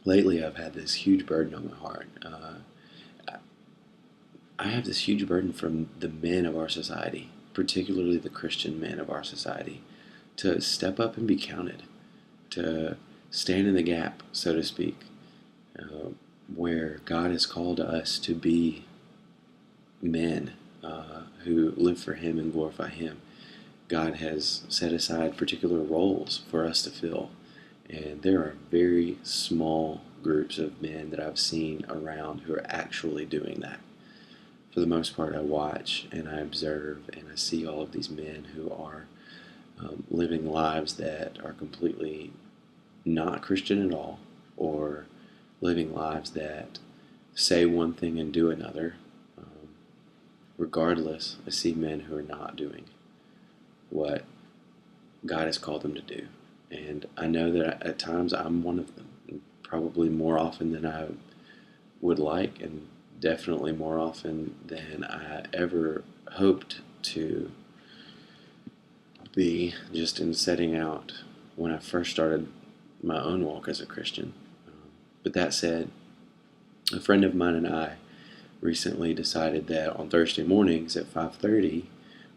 lately I've had this huge burden on my heart. I have this huge burden from the men of our society, particularly the Christian men of our society, to step up and be counted, to stand in the gap, so to speak, uh, where God has called us to be men who live for Him and glorify Him. God has set aside particular roles for us to fill. And there are very small groups of men that I've seen around who are actually doing that. For the most part, I watch and I observe and I see all of these men who are living lives that are completely not Christian at all, or living lives that say one thing and do another. Regardless, I see men who are not doing what God has called them to do. And I know that at times I'm one of them, probably more often than I would like, and definitely more often than I ever hoped to be, just in setting out when I first started my own walk as a Christian. But that said, a friend of mine and I recently decided that on Thursday mornings at 5:30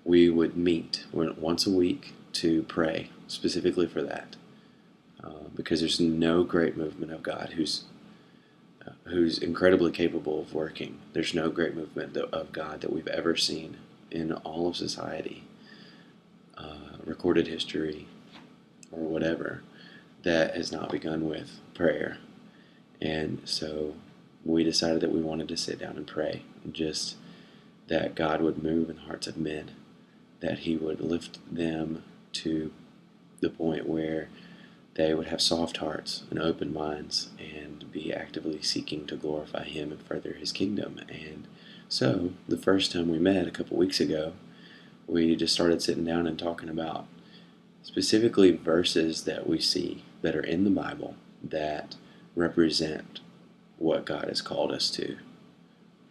we would meet once a week to pray specifically for that, because there's no great movement of God who's incredibly capable of working. There's no great movement of God that we've ever seen in all of society, recorded history, or whatever, that has not begun with prayer. And so we decided that we wanted to sit down and pray, just that God would move in the hearts of men, that He would lift them to the point where they would have soft hearts and open minds and be actively seeking to glorify Him and further His kingdom. And so, the first time we met a couple weeks ago, we just started sitting down and talking about specifically verses that we see that are in the Bible that represent what God has called us to.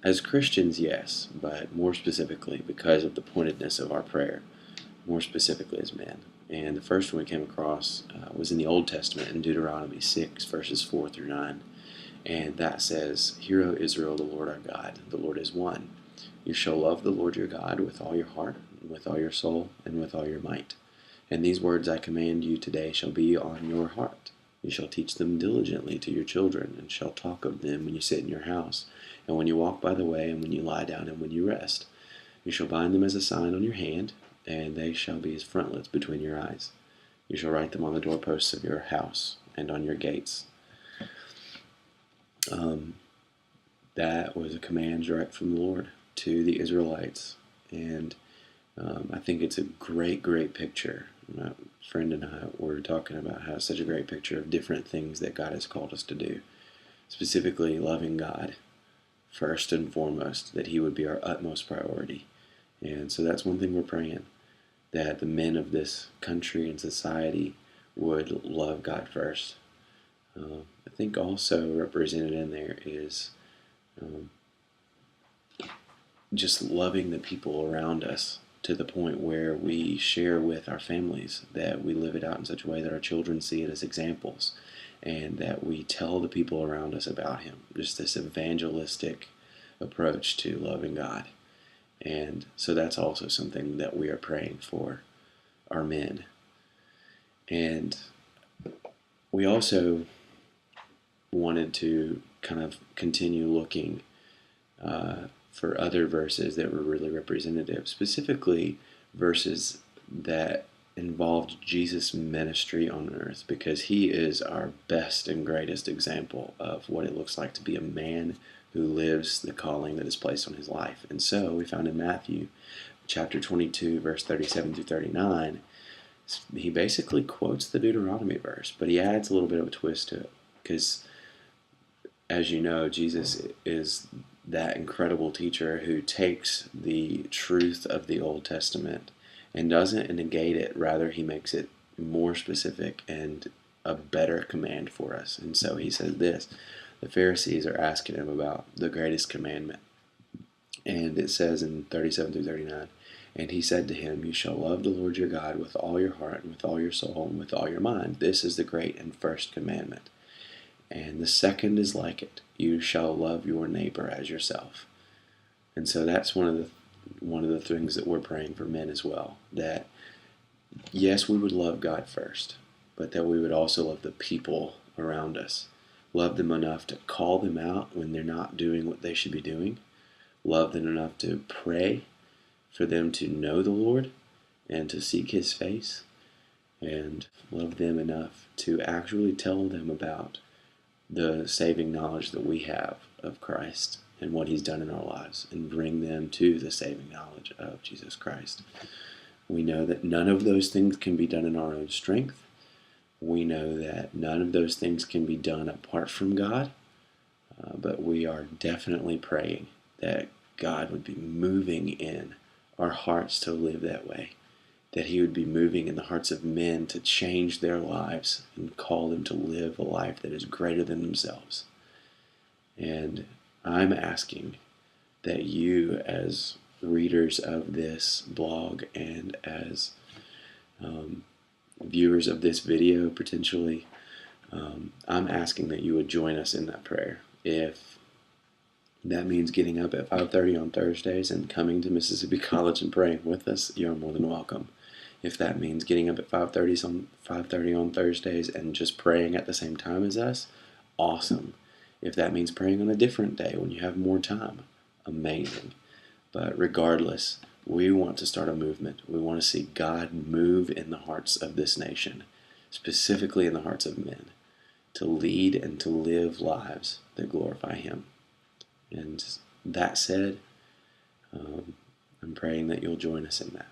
As Christians, yes, but more specifically because of the pointedness of our prayer, more specifically as men. And the first one we came across was in the Old Testament in Deuteronomy 6, verses 4 through 9. And that says, "Hear, O Israel, the Lord our God, the Lord is one. You shall love the Lord your God with all your heart, and with all your soul, and with all your might. And these words I command you today shall be on your heart. You shall teach them diligently to your children, and shall talk of them when you sit in your house, and when you walk by the way, and when you lie down, and when you rest. You shall bind them as a sign on your hand, and they shall be as frontlets between your eyes. You shall write them on the doorposts of your house and on your gates." Um, that was a command direct from the Lord to the Israelites. And I think it's a great, great picture. My friend and I were talking about how it's such a great picture of different things that God has called us to do, specifically loving God first and foremost, that He would be our utmost priority. And so that's one thing we're praying, that the men of this country and society would love God first. I think also represented in there is um, just loving the people around us to the point where we share with our families, that we live it out in such a way that our children see it as examples, and that we tell the people around us about Him. Just this evangelistic approach to loving God. And so that's also something that we are praying for our men. And we also wanted to kind of continue looking for other verses that were really representative, specifically verses that involved Jesus' ministry on earth, because He is our best and greatest example of what it looks like to be a man who lives the calling that is placed on his life. And so we found in Matthew chapter 22, verse 37 through 39, he basically quotes the Deuteronomy verse, but he adds a little bit of a twist to it, because as you know, Jesus is that incredible teacher who takes the truth of the Old Testament and doesn't negate it. Rather, He makes it more specific and a better command for us. And so He says this: the Pharisees are asking Him about the greatest commandment. And it says in 37 through 39, "And He said to him, You shall love the Lord your God with all your heart, and with all your soul, and with all your mind. This is the great and first commandment. And the second is like it: you shall love your neighbor as yourself. And so that's one of the things that we're praying for men as well. That yes, we would love God first, but that we would also love the people around us. Love them enough to call them out when they're not doing what they should be doing. Love them enough to pray for them to know the Lord and to seek His face. And love them enough to actually tell them about the saving knowledge that we have of Christ and what He's done in our lives, and bring them to the saving knowledge of Jesus Christ. We know that none of those things can be done in our own strength. We know that none of those things can be done apart from God, but we are definitely praying that God would be moving in our hearts to live that way, that He would be moving in the hearts of men to change their lives and call them to live a life that is greater than themselves. And I'm asking that you, as readers of this blog and as viewers of this video potentially, I'm asking that you would join us in that prayer. If that means getting up at 5:30 on Thursdays and coming to Mississippi College and praying with us, you're more than welcome. If that means getting up at 5:30 on Thursdays and just praying at the same time as us, awesome. If that means praying on a different day when you have more time, amazing. But regardless, we want to start a movement. We want to see God move in the hearts of this nation, specifically in the hearts of men, to lead and to live lives that glorify Him. And that said, I'm praying that you'll join us in that.